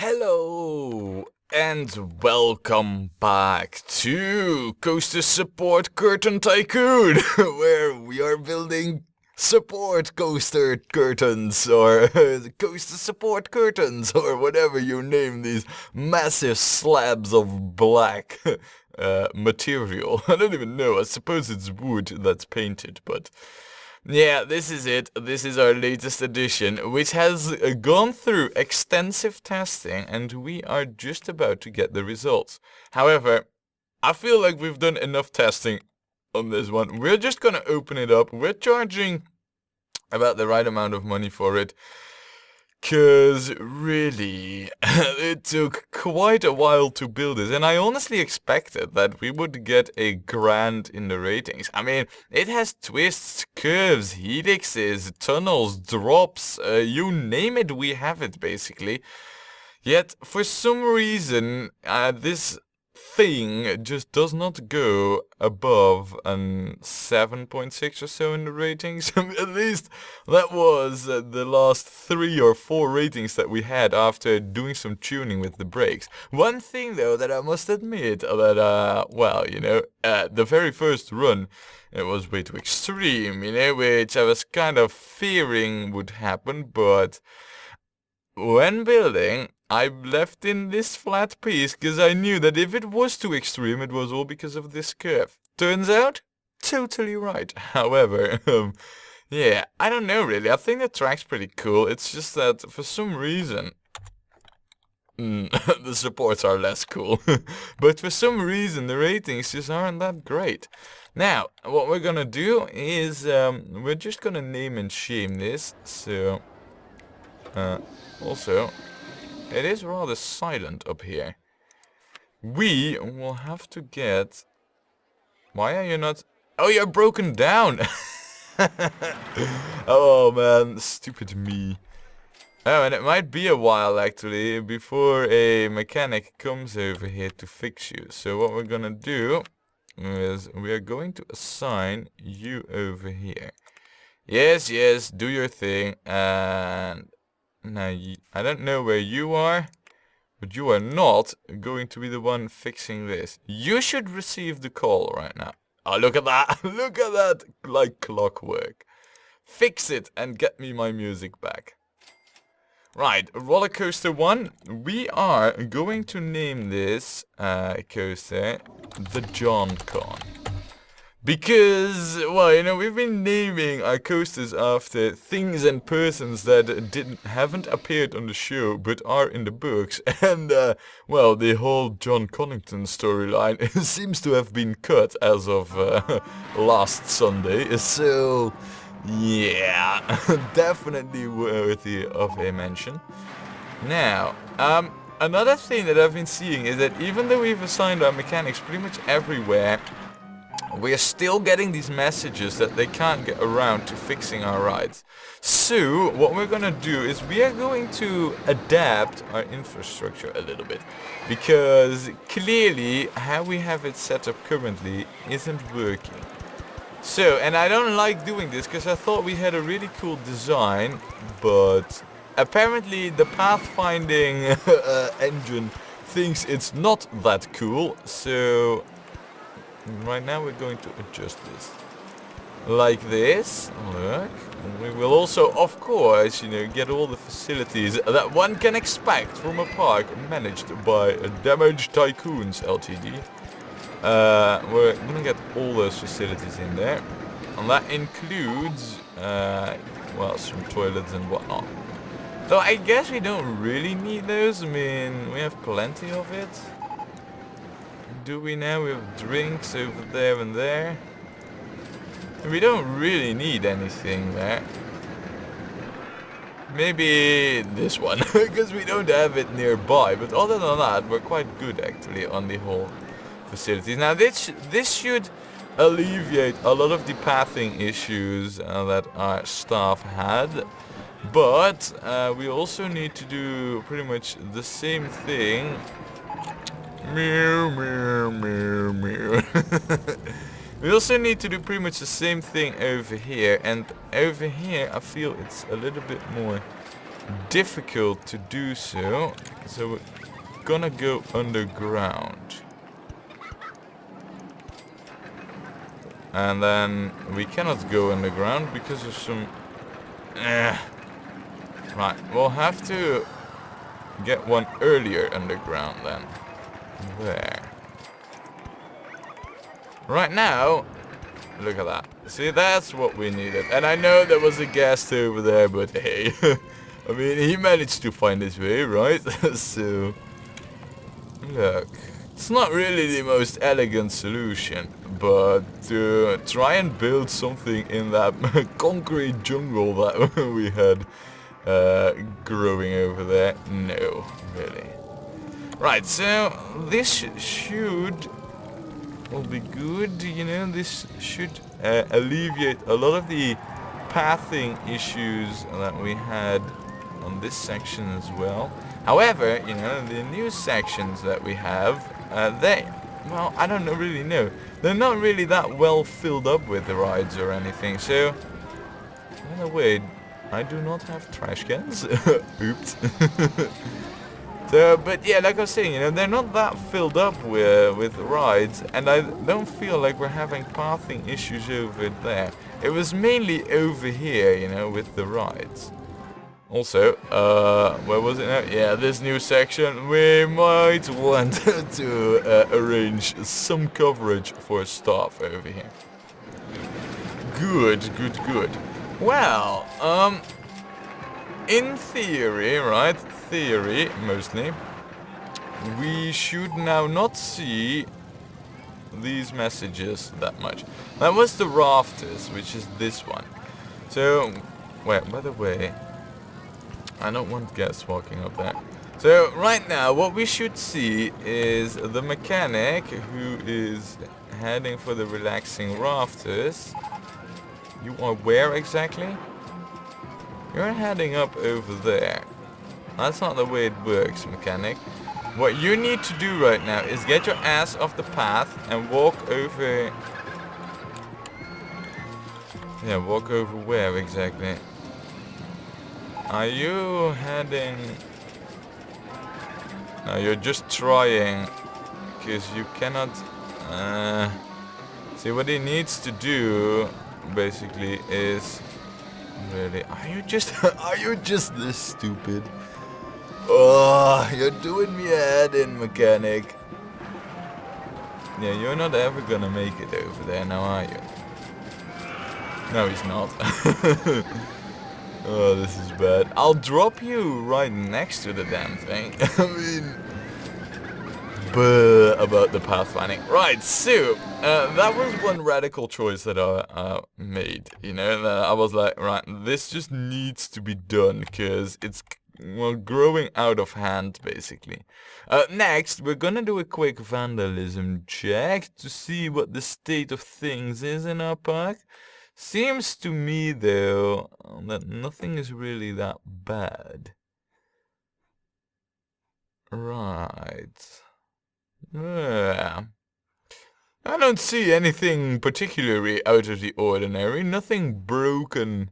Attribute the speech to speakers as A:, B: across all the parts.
A: Hello and welcome back to Coaster Support Curtain Tycoon, where we are building support coaster curtains or coaster support curtains or whatever you name these massive slabs of black material. I don't even know. I suppose it's wood that's painted, but yeah, this is it. This is our latest edition, which has gone through extensive testing, and we are just about to get the results. However, I feel like we've done enough testing on this one. We're just gonna open it up. We're charging about the right amount of money for it. Cause really, it took quite a while to build this, and I honestly expected that we would get a grand in the ratings. I mean, it has twists, curves, helixes, tunnels, drops, you name it, we have it basically. Yet, for some reason, this thing just does not go above an 7.6 or so in the ratings. At least that was the last 3 or 4 ratings that we had after doing some tuning with the brakes. One thing though that I must admit that, well, you know, the very first run, it was way too extreme, you know, which I was kind of fearing would happen, but when building, I left in this flat piece because I knew that if it was too extreme, it was all because of this curve. Turns out, totally right. However, yeah, I don't know really. I think the track's pretty cool. It's just that for some reason, the supports are less cool. But for some reason, the ratings just aren't that great. Now, what we're gonna do is, we're just gonna name and shame this. So, also, it is rather silent up here. We will have to get... Why are you not... Oh, you're broken down! Oh man, stupid me. Oh, and it might be a while actually before a mechanic comes over here to fix you. So what we're gonna do is we are going to assign you over here. Yes, yes, do your thing. And now, I don't know where you are, but you are not going to be the one fixing this. You should receive the call right now. Oh, look at that. Look at that. Like clockwork. Fix it and get me my music back. Right, Rollercoaster 1. We are going to name this coaster the John Con. Because, well, you know, we've been naming our coasters after things and persons that haven't appeared on the show, but are in the books. And, well, the whole John Connington storyline seems to have been cut as of last Sunday. So, yeah, definitely worthy of a mention. Now, another thing that I've been seeing is that even though we've assigned our mechanics pretty much everywhere, we are still getting these messages that they can't get around to fixing our rides. So, what we're gonna do is we are going to adapt our infrastructure a little bit. Because clearly, how we have it set up currently isn't working. So, and I don't like doing this because I thought we had a really cool design, but apparently the pathfinding engine thinks it's not that cool, so... Right now we're going to adjust this. Like this. Look. We will also, of course, you know, get all the facilities that one can expect from a park managed by Damaged Tycoons Ltd. We're gonna get all those facilities in there. And that includes, well, some toilets and whatnot. So I guess we don't really need those. I mean, we have plenty of it. Do we now? We have drinks over there and there. We don't really need anything there. Maybe this one, because we don't have it nearby. But other than that, we're quite good actually on the whole facilities. Now this should alleviate a lot of the pathing issues that our staff had. But we also need to do pretty much the same thing. Meow, meow, meow, meow. We also need to do pretty much the same thing over here, and over here I feel it's a little bit more difficult to do so. So we're gonna go underground. And then we cannot go underground because of some... Right, we'll have to get one earlier underground then. There. Right now, look at that. See, that's what we needed. And I know there was a guest over there, but hey. I mean, he managed to find his way, right? So, look. It's not really the most elegant solution, but to try and build something in that concrete jungle that we had growing over there, no, really. Right, so this should will be good, you know, this should alleviate a lot of the pathing issues that we had on this section as well. However, you know, the new sections that we have, well, I don't really know. They're not really that well filled up with the rides or anything, so... By the way, I do not have trash cans. Oops. So, but yeah, like I was saying, you know, they're not that filled up with rides, and I don't feel like we're having pathing issues over there. It was mainly over here, you know, with the rides. Also, where was it now? Yeah, this new section, we might want to arrange some coverage for staff over here. Good, good, good. Well, in theory, right, theory, mostly, we should now not see these messages that much. That was the rafters, which is this one. So, wait, by the way, I don't want guests walking up there. So right now what we should see is the mechanic who is heading for the relaxing rafters. You are where exactly? You're heading up over there. That's not the way it works, mechanic. What you need to do right now is get your ass off the path and walk over... Yeah, walk over where exactly? Are you heading... No, you're just trying, because you cannot... See, what he needs to do, basically, is... Really, are you just this stupid? Oh, you're doing me a head in, mechanic. Yeah, you're not ever gonna make it over there now, are you? No, he's not. Oh, this is bad. I'll drop you right next to the damn thing. I mean... about the pathfinding. Right, so, that was one radical choice that I made, you know, I was like, right, this just needs to be done, because it's, well, growing out of hand, basically. Next, we're gonna do a quick vandalism check to see what the state of things is in our park. Seems to me, though, that nothing is really that bad. Right. Yeah. I don't see anything particularly out of the ordinary. Nothing broken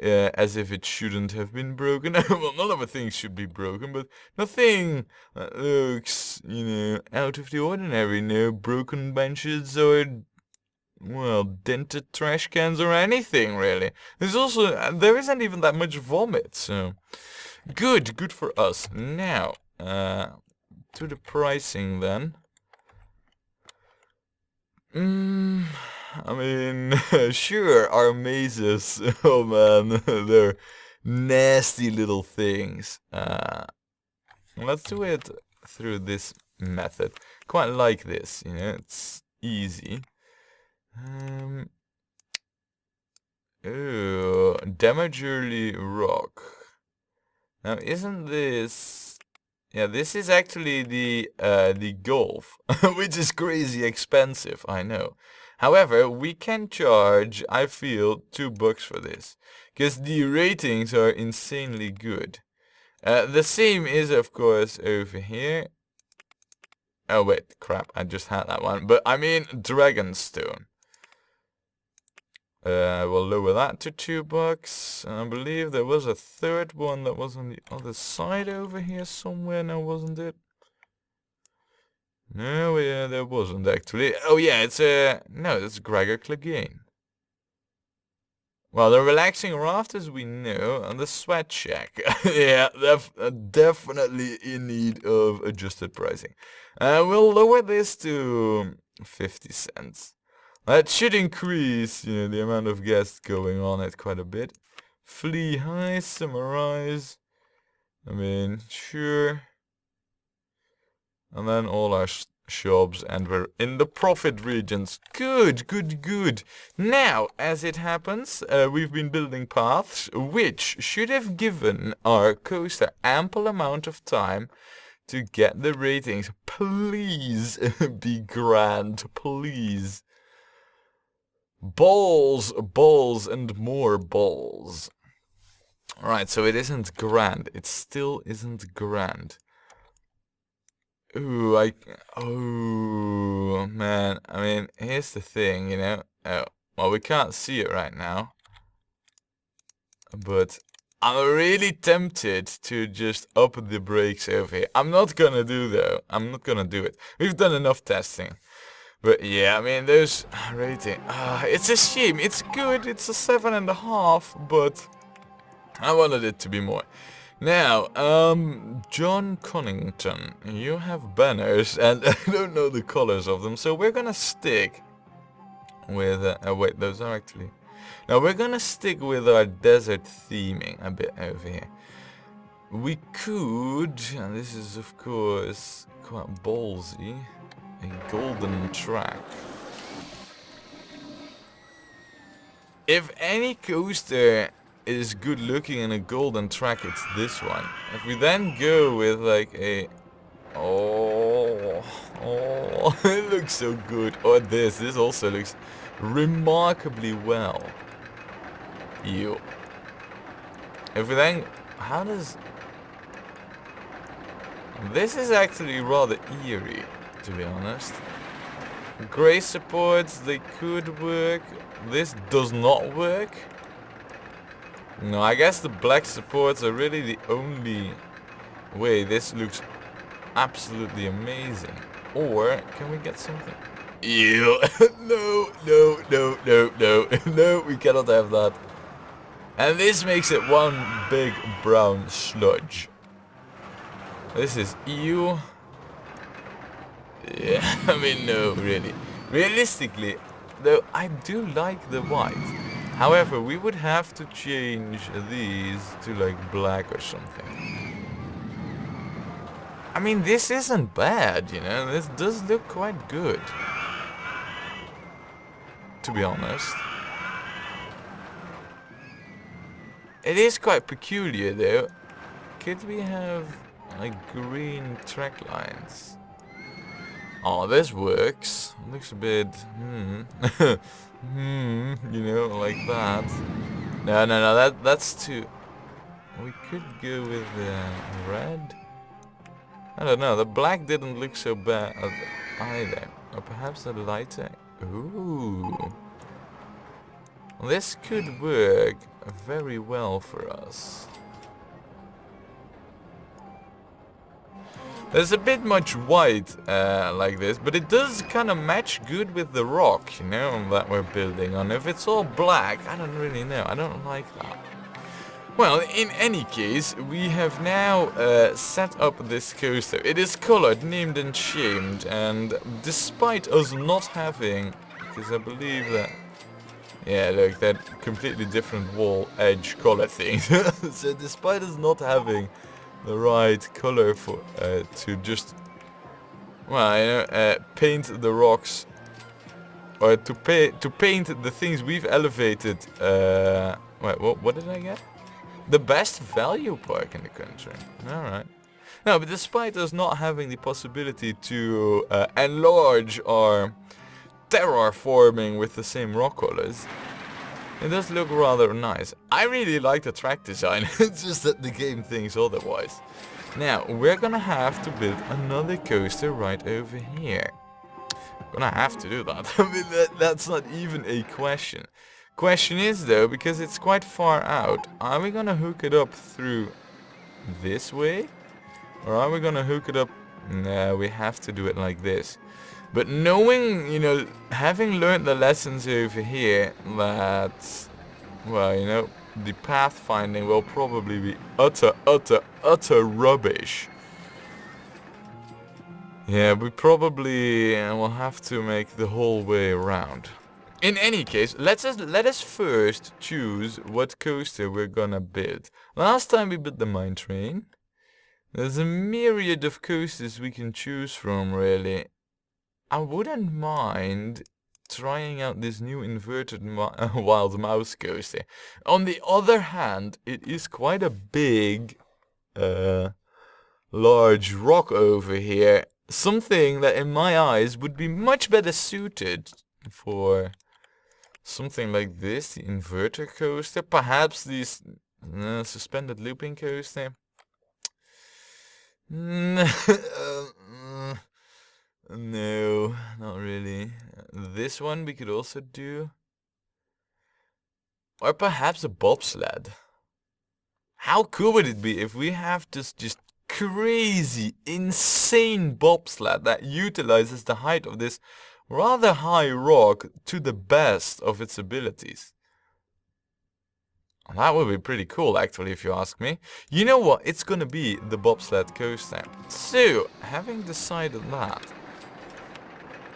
A: as if it shouldn't have been broken. Well, none of the things should be broken, but nothing that looks, you know, out of the ordinary. No broken benches or... well, dented trash cans or anything, really. There's also... there isn't even that much vomit, so... Good for us. Now, to the pricing, then. I mean, sure, our mazes, oh man, they're nasty little things. Let's do it through this method. Quite like this, you know, it's easy. Ooh, damage early rock. Now, isn't this... yeah, this is actually the golf, which is crazy expensive, I know. However, we can charge, I feel, $2 for this, because the ratings are insanely good. The same is, of course, over here. Oh wait, crap, I just had that one. But I mean, Dragonstone. We'll lower that to $2. And I believe there was a third one that was on the other side over here somewhere now, wasn't it? No, yeah, there wasn't actually. Oh yeah, it's no, it's Gregor Clegane. Well, the relaxing rafters we know, and the sweat shack. Yeah, definitely in need of adjusted pricing. We'll lower this to 50 cents. That should increase, you know, the amount of guests going on it quite a bit. Flea high, summarize. I mean, sure. And then all our shops, and we're in the profit regions. Good, good, good. Now, as it happens, we've been building paths, which should have given our coaster ample amount of time to get the ratings. Please be grand, please. Balls, balls, and more balls. Alright, so it isn't grand. It still isn't grand. Ooh, oh, man. I mean, here's the thing, you know. Oh, well, we can't see it right now. But I'm really tempted to just up the brakes over here. I'm not gonna do, though. I'm not gonna do it. We've done enough testing. But yeah, I mean, those rating. It's a shame. It's good. It's a 7.5, but I wanted it to be more. Now, John Connington, you have banners, and I don't know the colors of them, so we're gonna stick with, wait, those are actually, now we're gonna stick with our desert theming a bit over here. We could, and this is of course quite ballsy, a golden track. If any coaster is good looking in a golden track, it's this one. If we then go with like a oh it looks so good. Or this also looks remarkably well. Ew. If we then, how does this is actually rather eerie, to be honest. Gray supports, they could work. This does not work. No, I guess the black supports are really the only way. This looks absolutely amazing. Or, can we get something? Ew. No, no, no, no, no. No, we cannot have that. And this makes it one big brown sludge. This is ew. Yeah, I mean, no, really. Realistically, though, I do like the white. However, we would have to change these to like black or something. I mean, this isn't bad, you know. This does look quite good, to be honest. It is quite peculiar, though. Could we have like green track lines? Oh, this works. Looks a bit, you know, like that. No, that's too... We could go with red. I don't know, the black didn't look so bad either. Or perhaps a lighter... Ooh. This could work very well for us. There's a bit much white like this, but it does kind of match good with the rock, you know, that we're building on. If it's all black, I don't really know. I don't like that. Well, in any case, we have now set up this coaster. It is colored, named and shamed, and despite us not having, because I believe that, yeah, look, that completely different wall edge color thing. So despite us not having the right color for to just, well, you know, paint the rocks, or to paint the things we've elevated. Wait, what did I get? The best value park in the country. All right. No, but despite us not having the possibility to enlarge our terraforming with the same rock colors, it does look rather nice. I really like the track design, it's just that the game thinks otherwise. Now, we're gonna have to build another coaster right over here. Gonna have to do that. I mean, that's not even a question. Question is though, because it's quite far out, are we gonna hook it up through this way? Or are we gonna hook it up? No, we have to do it like this. But knowing, you know, having learned the lessons over here, that, well, you know, the pathfinding will probably be utter rubbish. Yeah, we probably will have to make the whole way around. In any case, let us first choose what coaster we're gonna build. Last time we built the mine train. There's a myriad of coasters we can choose from, really. I wouldn't mind trying out this new inverted wild mouse coaster. On the other hand, it is quite a big, large rock over here. Something that in my eyes would be much better suited for something like this, the inverter coaster. Perhaps this suspended looping coaster. No, not really. This one we could also do. Or perhaps a bobsled. How cool would it be if we have this just crazy, insane bobsled that utilizes the height of this rather high rock to the best of its abilities? That would be pretty cool, actually, if you ask me. You know what? It's gonna be the bobsled coaster. So, having decided that,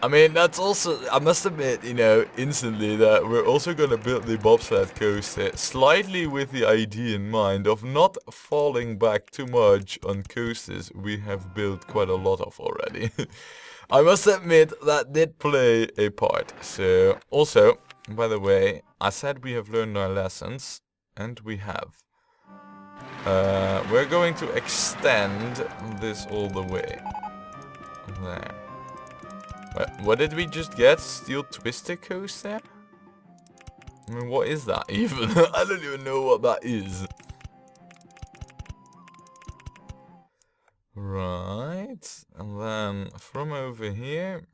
A: I mean, that's also, I must admit, you know, instantly that we're also gonna build the bobsled coaster slightly with the idea in mind of not falling back too much on coasters we have built quite a lot of already. I must admit that did play a part. So, also, by the way, I said we have learned our lessons. And we have. We're going to extend this all the way. There. What did we just get? Steel twister coaster? I mean, what is that even? I don't even know what that is. Right. And then from over here,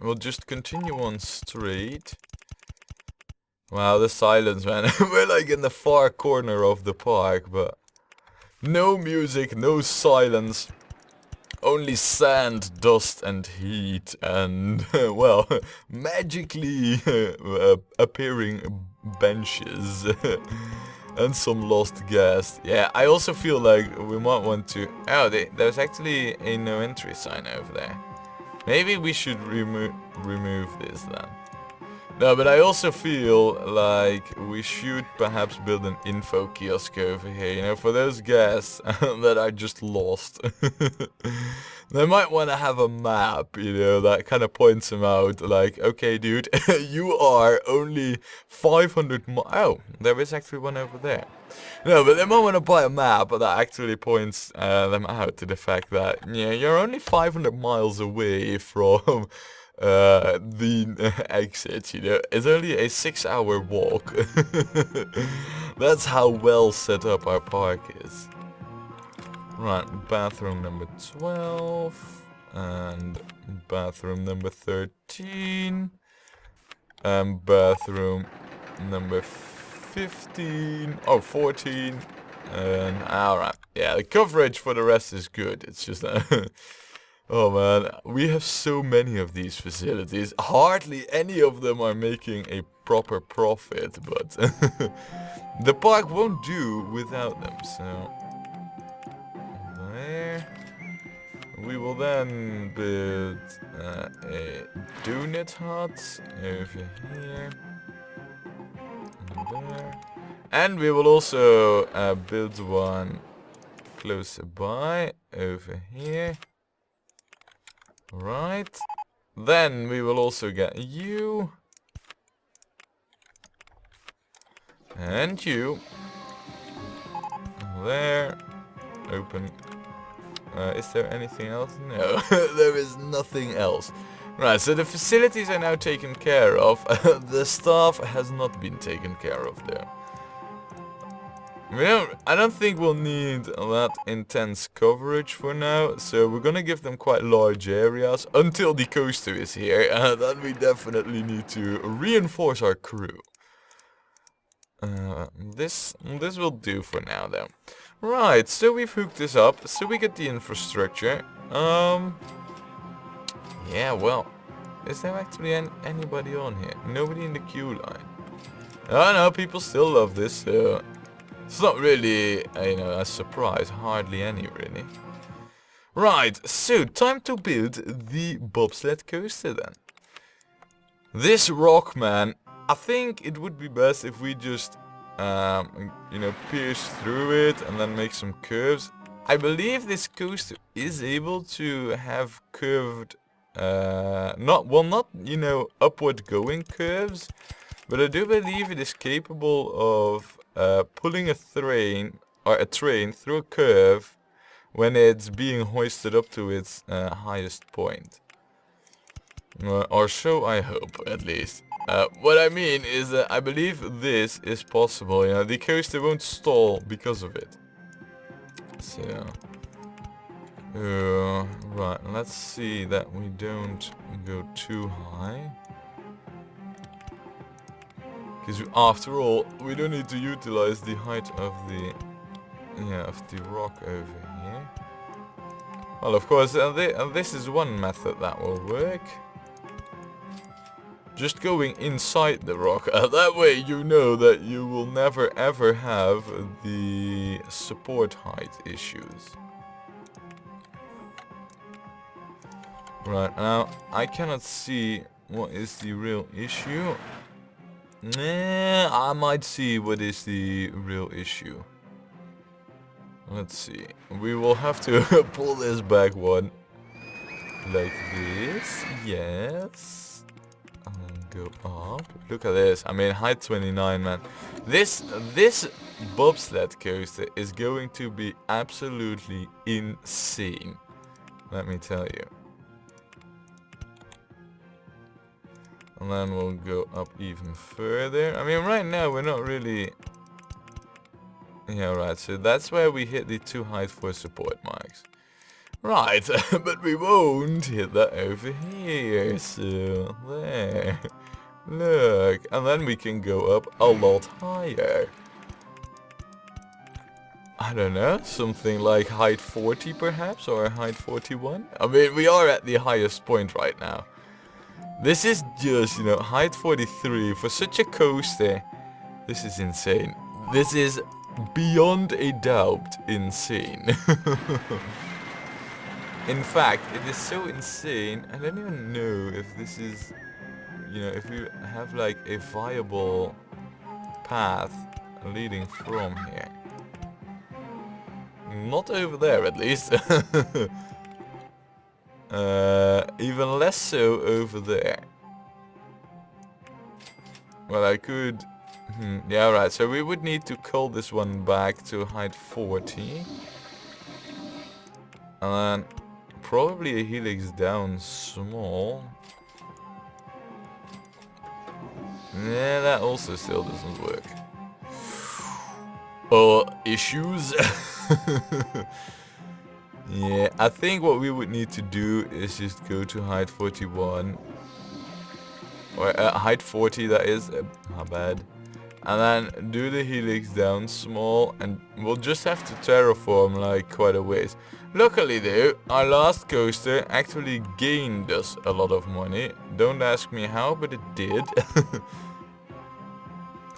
A: we'll just continue on straight. Wow, the silence, man. We're like in the far corner of the park, but no music, no silence. Only sand, dust and heat and, well, magically appearing benches and some lost gas. Yeah, I also feel like we might want to... Oh, there's actually a no entry sign over there. Maybe we should remove this then. No, but I also feel like we should perhaps build an info kiosk over here, you know, for those guests that are just lost. They might want to have a map, you know, that kind of points them out, like, okay, dude, you are only 500 miles. Oh, there is actually one over there. No, but they might want to buy a map that actually points them out to the fact that, yeah, you're only 500 miles away from... the exit, you know, it's only a 6-hour walk. That's how well set up our park is. Right, bathroom number 12 and bathroom number 13 and bathroom number 15, oh 14, and alright, yeah, the coverage for the rest is good. It's just oh man, we have so many of these facilities. Hardly any of them are making a proper profit, but the park won't do without them, so... There. We will then build a donut hut over here. And there. And we will also build one closer by, over here. Right. Then we will also get you. And you. There. Open. Is there anything else? No, there is nothing else. Right, so the facilities are now taken care of. The staff has not been taken care of though. I don't think we'll need that intense coverage for now, so we're gonna give them quite large areas until the coaster is here, and then we definitely need to reinforce our crew. This will do for now though. Right, so we've hooked this up, so we get the infrastructure. Yeah, well, is there actually anybody on here? Nobody in the queue line. Oh no, people still love this, so it's not really, you know, a surprise. Hardly any, really. Right, so time to build the bobsled coaster then. This rock, man, I think it would be best if we just, you know, pierce through it and then make some curves. I believe this coaster is able to have curved, not, you know, upward going curves, but I do believe it is capable of pulling a train through a curve when it's being hoisted up to its highest point. Or so I hope, at least. What I mean is that I believe this is possible. You know, the coaster won't stall because of it. So, right, let's see that we don't go too high. Because after all, we don't need to utilize the height of the rock over here. Well, of course, this is one method that will work. Just going inside the rock. That way you know that you will never ever have the support height issues. Right, now I cannot see what is the real issue. Nah, I might see what is the real issue. Let's see. We will have to pull this back one. Like this. Yes. And then go up. Look at this. I mean, height 29, man. This bobsled coaster is going to be absolutely insane. Let me tell you. And then we'll go up even further. I mean, right now we're not really... Yeah, right, so that's where we hit the 2 height for support marks. Right, but we won't hit that over here, so there. Look, and then we can go up a lot higher. I don't know, something like height 40 perhaps, or height 41? I mean, we are at the highest point right now. This is just, you know, height 43 for such a coaster. This is insane. This is beyond a doubt insane. In fact, it is so insane, I don't even know if this is, you know, if we have like a viable path leading from here. Not over there at least. Even less so over there. Well, I could... yeah, right, so we would need to cull this one back to height 40. And then probably a helix down small. Yeah, that also still doesn't work. Issues? Yeah, I think what we would need to do is just go to height 41. Or height 40, that is. How bad. And then do the helix down small, and we'll just have to terraform like quite a ways. Luckily though, our last coaster actually gained us a lot of money. Don't ask me how, but it did.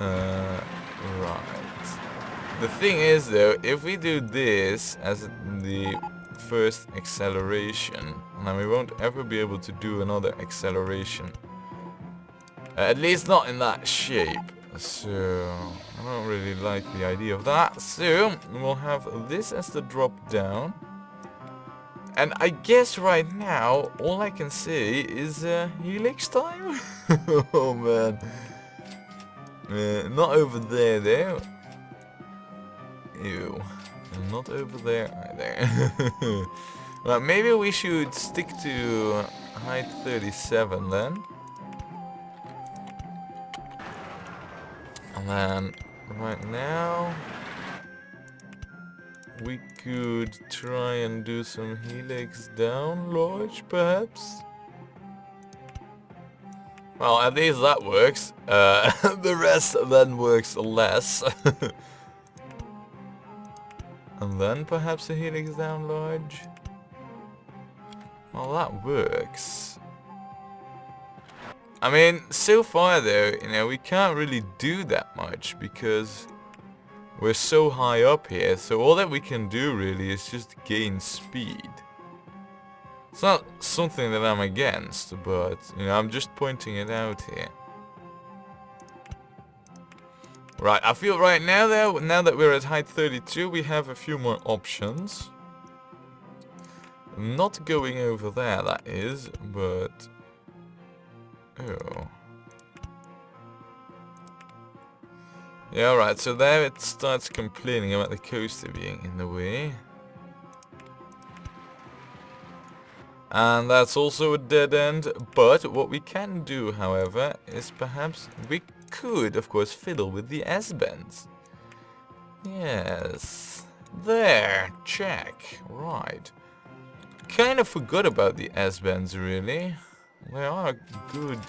A: Right. The thing is though, if we do this as the first acceleration, then we won't ever be able to do another acceleration. At least not in that shape. So, I don't really like the idea of that. So, we'll have this as the drop down. And I guess right now, all I can say is helix time? Oh man. Not over there though. Ew. And not over there either. Well, maybe we should stick to height 37 then. And then, right now, we could try and do some helix down large, perhaps? Well, at least that works. The rest then works less. And then perhaps a helix down large. Well, that works. I mean, so far though, you know, we can't really do that much because we're so high up here. So all that we can do really is just gain speed. It's not something that I'm against, but, you know, I'm just pointing it out here. Right, I feel right now though, now that we're at height 32, we have a few more options. Not going over there, that is, but... Oh. Yeah, right, so there it starts complaining about the coaster being in the way. And that's also a dead end, but what we can do, however, is perhaps we could, of course, fiddle with the S-bends. Yes. There. Check. Right. Kind of forgot about the S-bends, really. They are good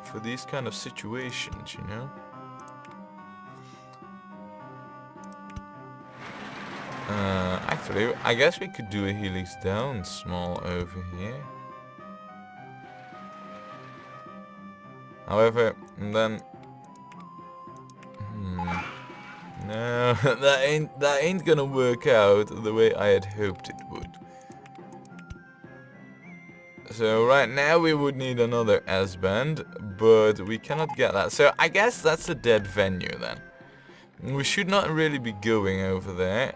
A: for these kind of situations, you know? Actually, I guess we could do a helix down small over here. However, then... No, that ain't gonna work out the way I had hoped it would. So right now we would need another S-bend, but we cannot get that. So I guess that's a dead venue then. We should not really be going over there.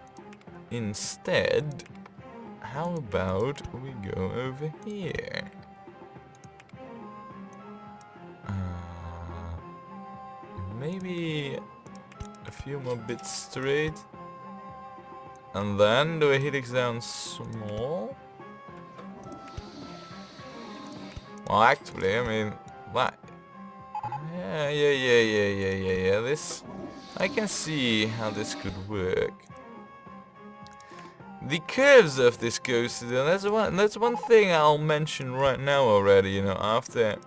A: Instead, how about we go over here? Maybe a few more bits straight. And then do a helix down small. Well, actually, I mean, that... Yeah. This... I can see how this could work. The curves of this coaster, that's one thing I'll mention right now already, you know, after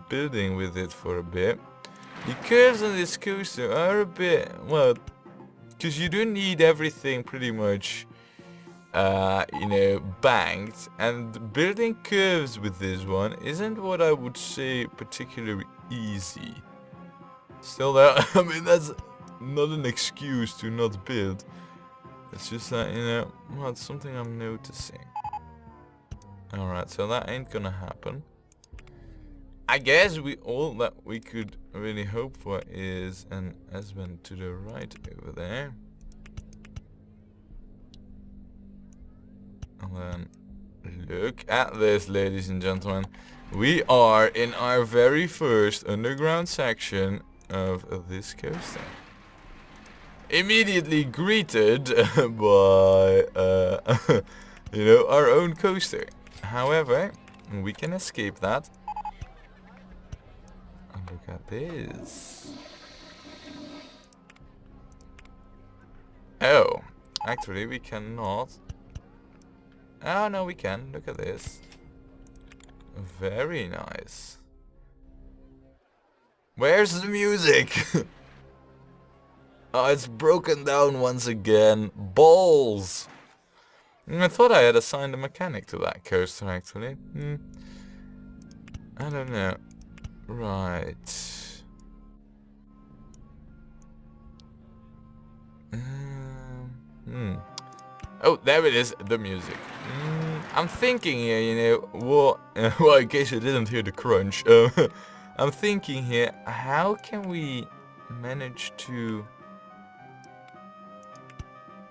A: building with it for a bit. The curves on this coaster are a bit, well, because you do need everything pretty much, you know, banked, and building curves with this one isn't what I would say particularly easy. Still though, I mean, that's not an excuse to not build. It's just that, you know, well, it's something I'm noticing. Alright, so that ain't gonna happen. I guess all that we could really hope for is an S-bend to the right over there. And then look at this, ladies and gentlemen. We are in our very first underground section of this coaster. Immediately greeted by, you know, our own coaster. However, we can escape that. And look at this. Oh, actually we cannot. Oh no, we can. Look at this. Very nice. Where's the music? Oh, it's broken down once again. Balls! I thought I had assigned a mechanic to that coaster, actually. I don't know. Right. Oh, there it is, the music. I'm thinking here, you know, well, in case you didn't hear the crunch, I'm thinking here, how can we manage to...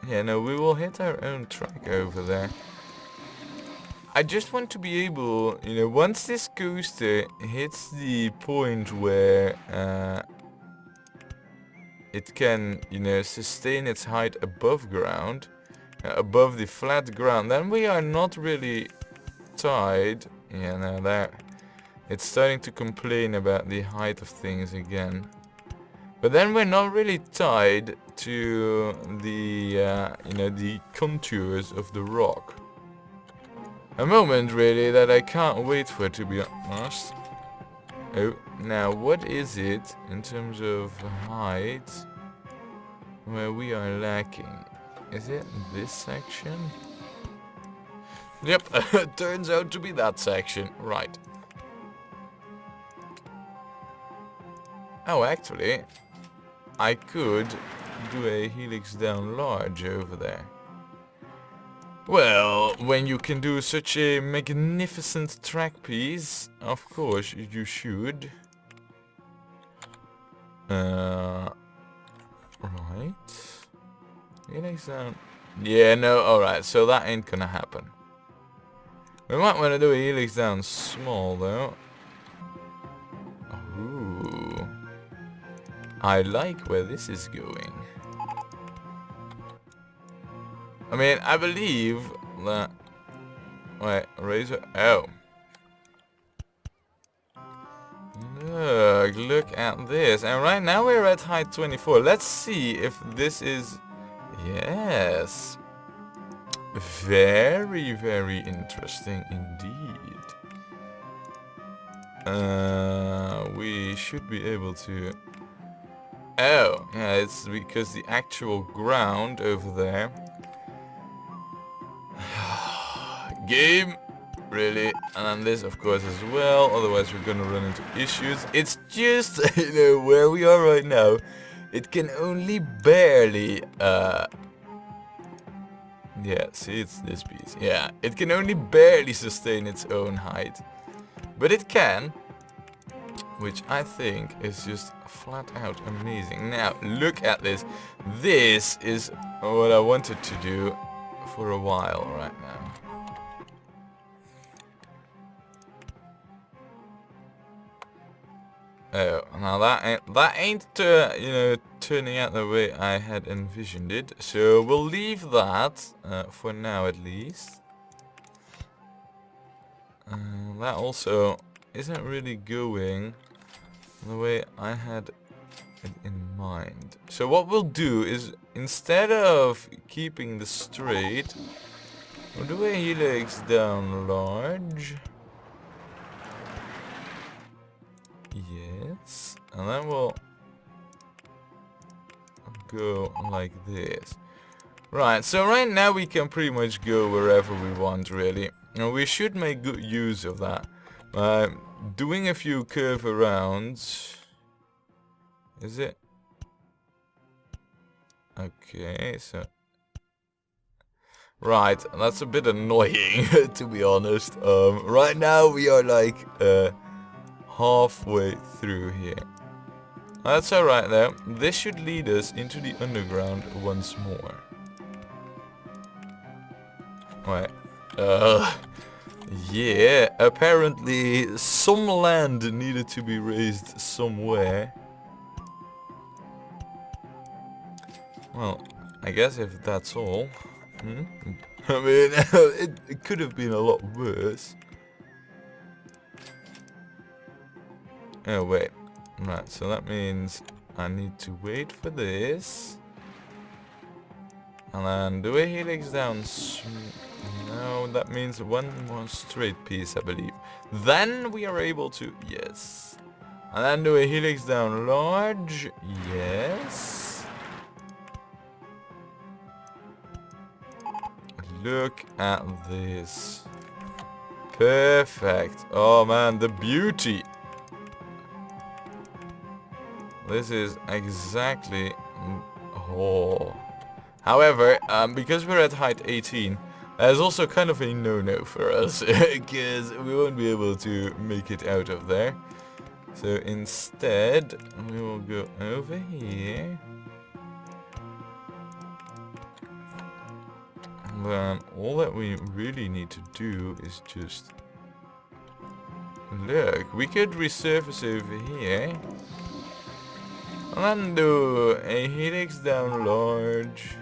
A: Yeah, no, we will hit our own track over there. I just want to be able, you know, once this coaster hits the point where it can, you know, sustain its height above ground, above the flat ground, then we are not really tied. Yeah, now there. It's starting to complain about the height of things again. But then we're not really tied to the, you know, the contours of the rock. A moment, really, that I can't wait for, to be honest. Oh, now what is it in terms of height where we are lacking? Is it this section? Yep, turns out to be that section. Right. Oh, actually, I could do a helix down large over there. Well, when you can do such a magnificent track piece, of course you should. Right. Helix down. Yeah, no, alright, so that ain't gonna happen. We might want to do a helix down small, though. Ooh. I like where this is going. I mean, I believe that... Wait, razor... Oh. Look at this. And right now we're at height 24. Let's see if this is... Yes. Very, very interesting indeed. We should be able to... Oh, yeah, it's because the actual ground over there... Game! Really? And then this, of course, as well. Otherwise, we're gonna run into issues. It's just, you know, where we are right now. It can only barely, yeah, see, it's this piece. Yeah, it can only barely sustain its own height. But it can. Which I think is just flat out amazing. Now, look at this. This is what I wanted to do for a while right now. Oh, now that ain't you know, turning out the way I had envisioned it. So we'll leave that for now at least. That also isn't really going the way I had it in mind. So what we'll do is, instead of keeping the straight, we'll do a helix down large. Yes, and then we'll go like this. Right, so right now we can pretty much go wherever we want, really. And we should make good use of that. Doing a few curve arounds. Is it? Okay, so... Right, that's a bit annoying, to be honest. Right now we are like... halfway through here. That's alright though. This should lead us into the underground once more. Wait. Yeah, apparently some land needed to be raised somewhere. Well, I guess if that's all. I mean, it could have been a lot worse. Oh wait, right, so that means I need to wait for this. And then do a helix down, no, that means one more straight piece, I believe. Then we are able to, yes. And then do a helix down large, yes. Look at this. Perfect. Oh man, the beauty. This is exactly... Oh. However, because we're at height 18, there's also kind of a no-no for us, because we won't be able to make it out of there. So instead, we will go over here. And then all that we really need to do is just... Look, we could resurface over here. And then do a helix down large.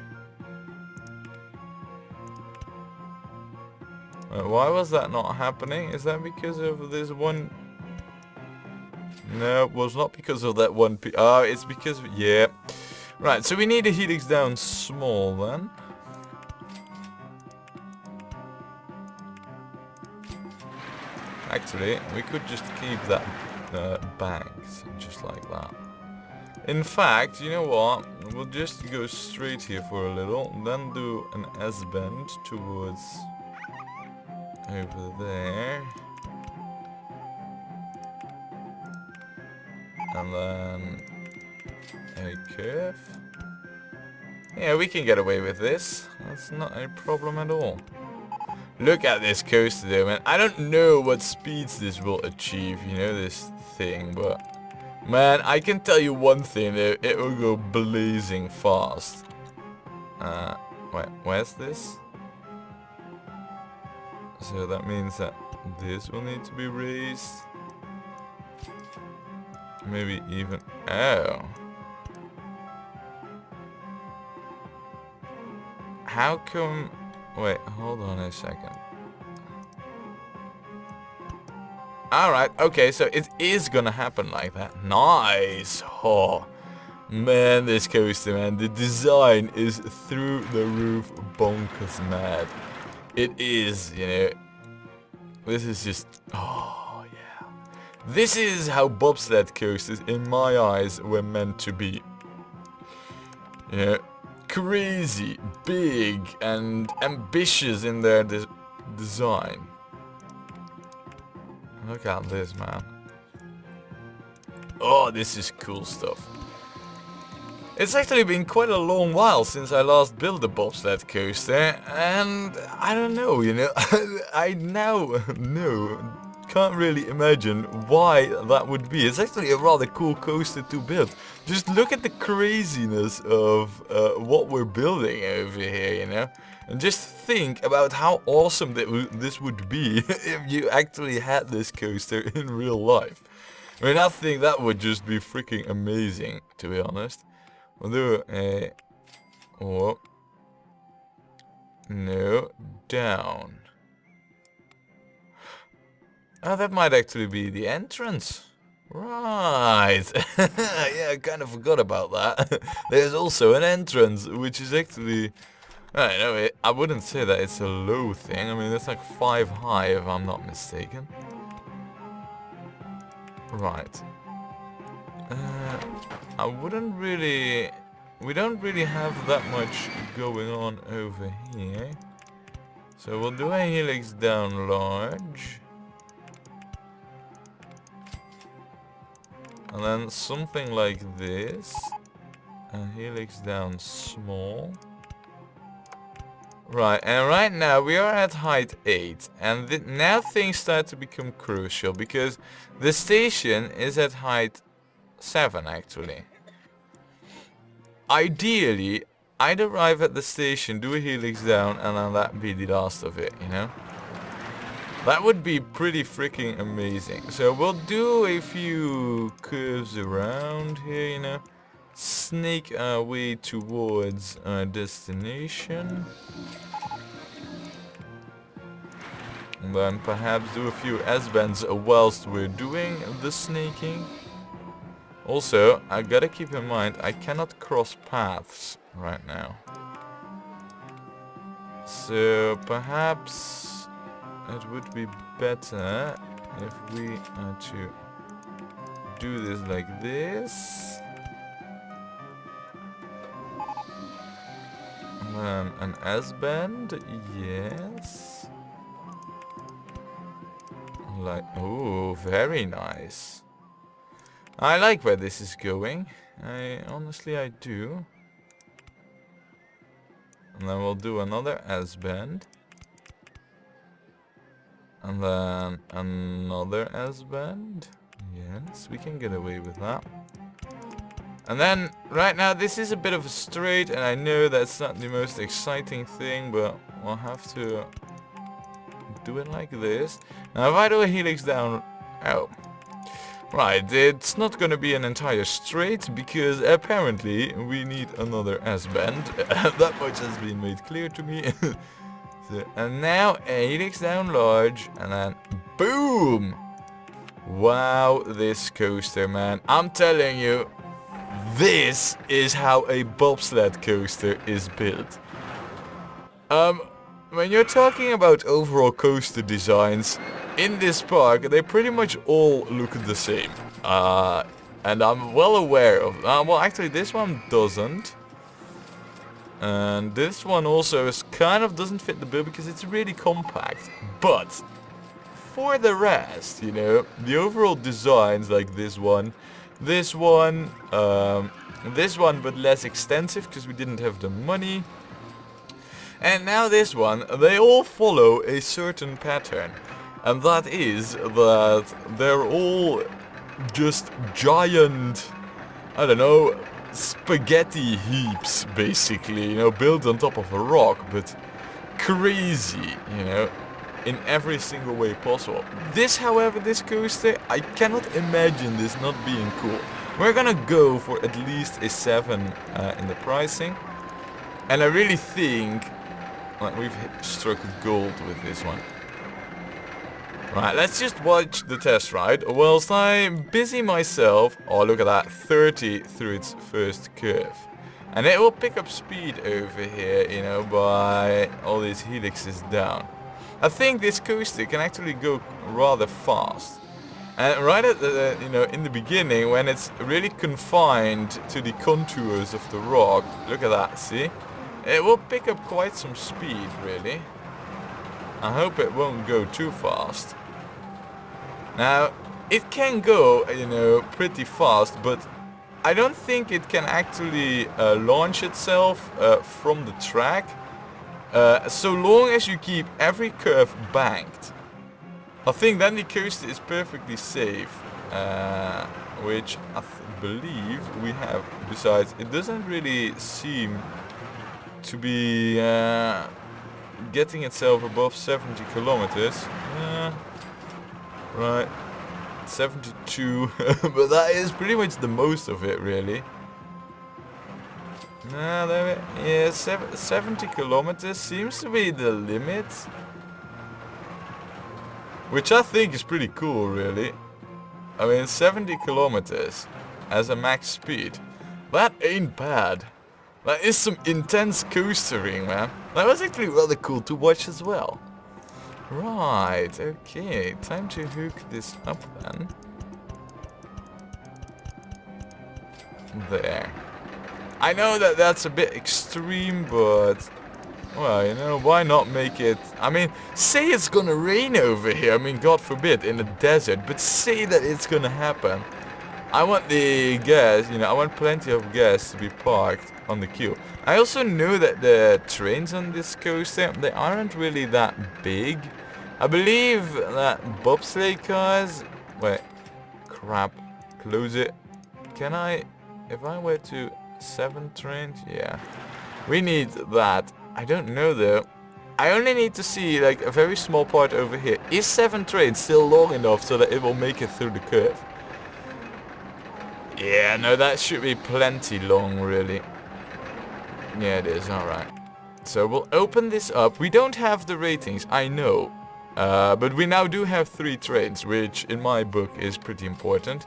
A: Why was that not happening? Is that because of this one? No, it was not because of that one. It's because of, yeah. Right, so we need a helix down small then. Actually, we could just keep that banked, just like that. In fact, you know what? We'll just go straight here for a little, then do an S-bend towards over there. And then a curve. Yeah, we can get away with this. That's not a problem at all. Look at this coaster though, man. I don't know what speeds this will achieve, you know, this thing, but man, I can tell you one thing though, it will go blazing fast. Wait, where's this? So that means that this will need to be raised. Maybe even, oh. How come, wait, hold on a second. Alright, okay, so it is gonna happen like that. Nice! Oh, man, this coaster, man. The design is through the roof bonkers mad. It is, you know. This is just, oh, yeah. This is how bobsled coasters, in my eyes, were meant to be. You know, crazy, big, and ambitious in their design. Look at this, man. Oh, this is cool stuff. It's actually been quite a long while since I last built a bobsled coaster, and I don't know, you know, I now can't really imagine why that would be. It's actually a rather cool coaster to build. Just look at the craziness of what we're building over here, you know. And just think about how awesome this would be if you actually had this coaster in real life. I mean, I think that would just be freaking amazing, to be honest. We'll do a... Oh. No. Down. Oh, that might actually be the entrance. Right. Yeah, I kind of forgot about that. There's also an entrance, which is actually... I know, I wouldn't say that it's a low thing. I mean, it's like 5 high, if I'm not mistaken. Right. I wouldn't really... We don't really have that much going on over here. So we'll do a helix down large. And then something like this. A helix down small. Right, and right now we are at height 8. And now things start to become crucial. Because the station is at height 7 actually. Ideally, I'd arrive at the station, do a helix down, and then that be the last of it, you know? That would be pretty freaking amazing. So we'll do a few curves around here, you know? Snake our way towards our destination. And then perhaps do a few S-bends whilst we're doing the snaking. Also, I gotta keep in mind, I cannot cross paths right now. So perhaps it would be better if we are to do this like this. And then an S-bend, yes. Like, oh, very nice. I like where this is going. Honestly, I do. And then we'll do another S-bend. And then another S-bend. Yes, we can get away with that. And then, right now, this is a bit of a straight, and I know that's not the most exciting thing, but we'll have to do it like this. Now, if I do a helix down... Oh. Right, it's not gonna be an entire straight, because apparently we need another S-bend. That much has been made clear to me. So, and now a helix down large, and then boom! Wow, this coaster, man. I'm telling you, this is how a bobsled coaster is built. when you're talking about overall coaster designs in this park, they pretty much all look the same. And I'm well aware of... well, actually, this one doesn't. And this one also is kind of doesn't fit the bill because it's really compact. But for the rest, you know, the overall designs like this one, this one but less extensive because we didn't have the money. And now this one, they all follow a certain pattern. And that is that they're all just giant, I don't know, spaghetti heaps, basically, you know, built on top of a rock, but crazy, you know, in every single way possible. This, however, this coaster, I cannot imagine this not being cool. We're gonna go for at least a 7 in the pricing, and I really think we've struck gold with this one. Right, let's just watch the test ride whilst I'm busy myself. Oh, look at that, 30 through its first curve. And it will pick up speed over here, you know, by all these helixes down. I think this coaster can actually go rather fast. And right at the, you know, in the beginning, when it's really confined to the contours of the rock, look at that, see? It will pick up quite some speed, really. I hope it won't go too fast. Now, it can go, you know, pretty fast, but I don't think it can actually launch itself from the track, so long as you keep every curve banked. I think then the coaster is perfectly safe, which I believe we have. Besides, it doesn't really seem to be getting itself above 70 kilometers. Right, 72, but that is pretty much the most of it, really. Yeah, 70 kilometers seems to be the limit, which I think is pretty cool, really. I mean, 70 kilometers as a max speed, that ain't bad. That is some intense coastering, man. That was actually rather cool to watch as well. Right, okay, time to hook this up then. There. I know that that's a bit extreme, but, well, you know, why not make it... I mean, say it's gonna rain over here, I mean, God forbid, in the desert, but say that it's gonna happen. I want the gas, you know, I want plenty of gas to be parked on the queue. I also know that the trains on this coaster, they aren't really that big. I believe that bobsleigh cars... Wait, crap, close it. Can I... If I were to 7 trains, yeah. We need that. I don't know though. I only need to see like a very small part over here. Is 7 trains still long enough so that it will make it through the curve? Yeah, no, that should be plenty long, really. Yeah, it is, alright. So we'll open this up. We don't have the ratings, I know. But we now do have 3 trains, which in my book is pretty important.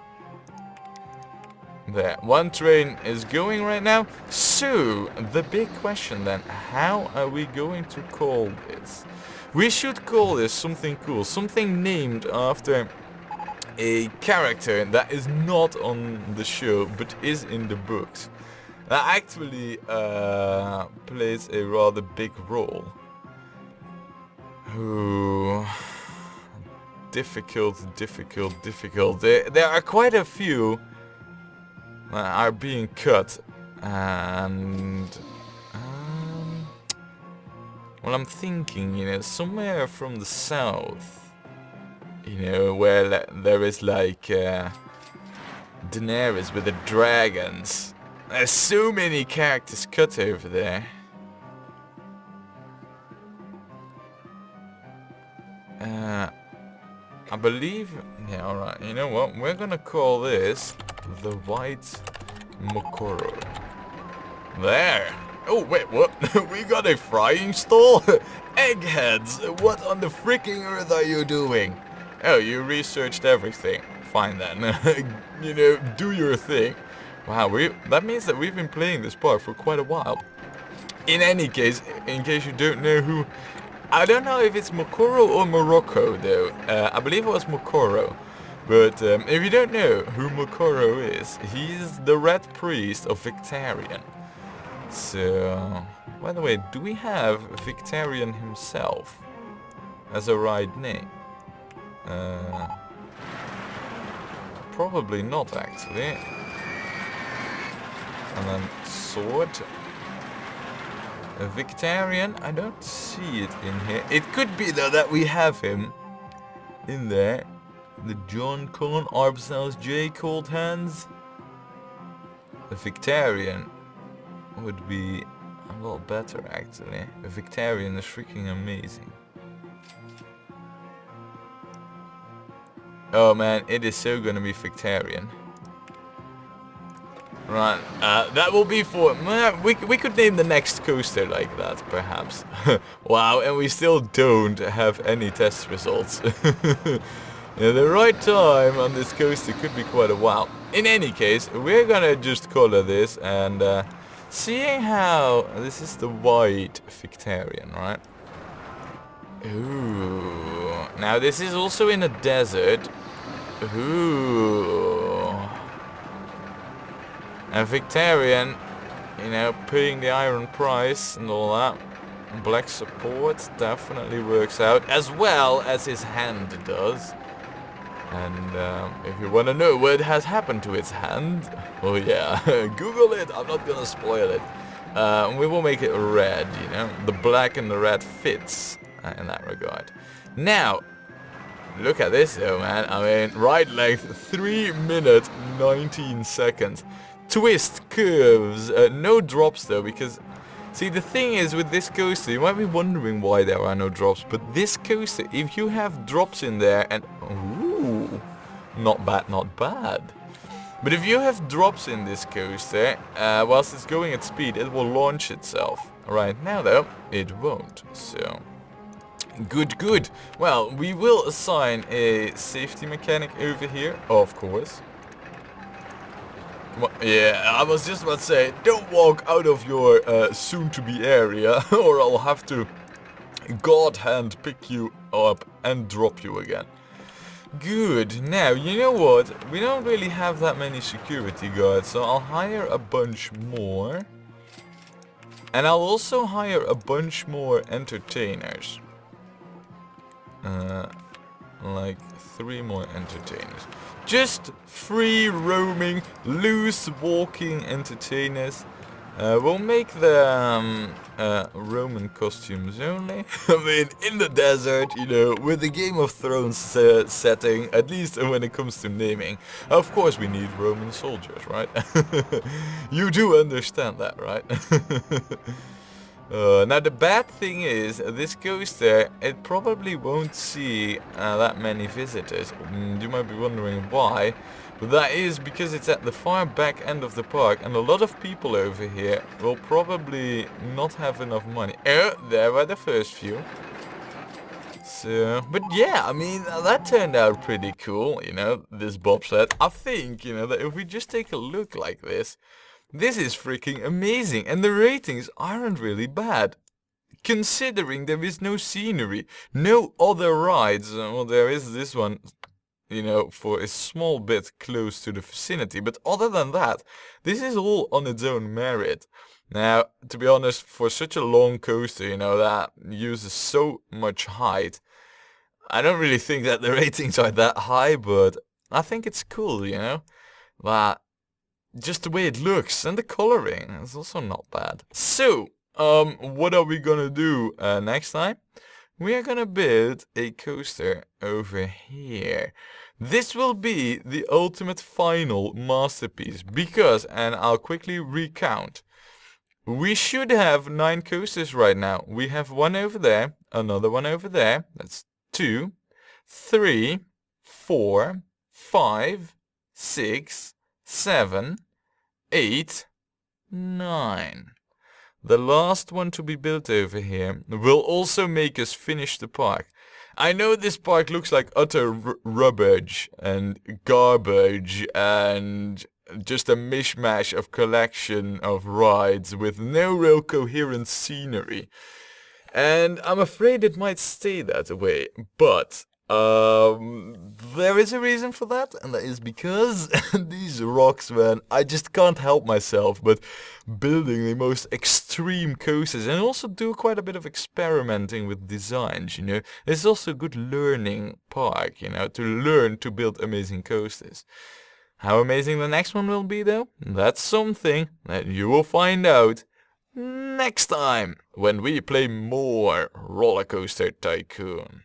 A: There, 1 train is going right now. So, the big question then, how are we going to call this? We should call this something cool, something named after a character that is not on the show, but is in the books. That actually plays a rather big role. Ooh. Difficult. There are quite a few that are being cut, and well, I'm thinking, you know, somewhere from the south, you know, where there is like Daenerys with the dragons. There's so many characters cut over there. I believe... Yeah, alright. You know what? We're gonna call this the White Mokoro. There! Oh, wait, what? We got a frying stall? Eggheads! What on the freaking earth are you doing? Oh, you researched everything. Fine then. You know, do your thing. Wow, that means that we've been playing this park for quite a while. In any case, in case you don't know who I don't know if it's Mokoro or Morocco though. I believe it was Mokoro. But if you don't know who Mokoro is, he's the Red Priest of Victarion. So, by the way, do we have Victarion himself as a right name? Probably not actually. And then sword. A Victarion, I don't see it in here. It could be though that we have him in there. The John Con, Arbsnell's J, Cold Hands. A Victarion would be a lot better actually. A Victarion is freaking amazing. Oh man, it is so gonna be Victarion. Right, that will be for... we could name the next coaster like that, perhaps. Wow, and we still don't have any test results. Yeah, the right time on this coaster could be quite a while. In any case, we're gonna just color this and seeing how... This is the white Victarion, right? Ooh. Now this is also in a desert. Ooh. And Victarion, you know, paying the iron price and all that. Black support definitely works out, as well as his hand does. And if you want to know what has happened to its hand, oh yeah, Google it, I'm not gonna spoil it. We will make it red, you know, the black and the red fits in that regard. Now, look at this though, man. I mean, ride length 3 minutes 19 seconds. Twist, curves, no drops though, because see, the thing is with this coaster, you might be wondering why there are no drops, but this coaster, if you have drops in there and ooh, not bad, not bad. But if you have drops in this coaster, whilst it's going at speed, it will launch itself. Right now though, it won't. So good, good. Well, we will assign a safety mechanic over here, of course. Yeah, I was just about to say, don't walk out of your soon-to-be area, or I'll have to God hand pick you up and drop you again. Good. Now, you know what? We don't really have that many security guards, so I'll hire a bunch more. And I'll also hire a bunch more entertainers. Like 3 more entertainers. Just free roaming, loose walking entertainers. We'll make the Roman costumes only. I mean, in the desert, you know, with the Game of Thrones setting, at least when it comes to naming. Of course we need Roman soldiers, right? You do understand that, right? Now the bad thing is, this coaster, it probably won't see that many visitors. You might be wondering why, but that is because it's at the far back end of the park and a lot of people over here will probably not have enough money. Oh, there were the first few. So, but yeah, I mean, that turned out pretty cool, you know, this bobsled. I think, you know, that if we just take a look like this is freaking amazing, and the ratings aren't really bad. Considering there is no scenery, no other rides, well there is this one, you know, for a small bit close to the vicinity, but other than that, this is all on its own merit. Now, to be honest, for such a long coaster, you know, that uses so much height, I don't really think that the ratings are that high, but I think it's cool, you know, that just the way it looks and the coloring is also not bad. So, what are we gonna do next time? We are gonna build a coaster over here. This will be the ultimate final masterpiece because, and I'll quickly recount, we should have 9 coasters right now. We have one over there, another one over there, that's 2, 3, 4, 5, 6, 7, 8, 9. The last one to be built over here will also make us finish the park. I know this park looks like utter rubbish and garbage and just a mishmash of collection of rides with no real coherent scenery. And I'm afraid it might stay that way, but there is a reason for that, and that is because these rocks, man, I just can't help myself but building the most extreme coasters, and also do quite a bit of experimenting with designs, you know. It's also a good learning park, you know, to learn to build amazing coasters. How amazing the next one will be, though, that's something that you will find out next time when we play more Rollercoaster Tycoon.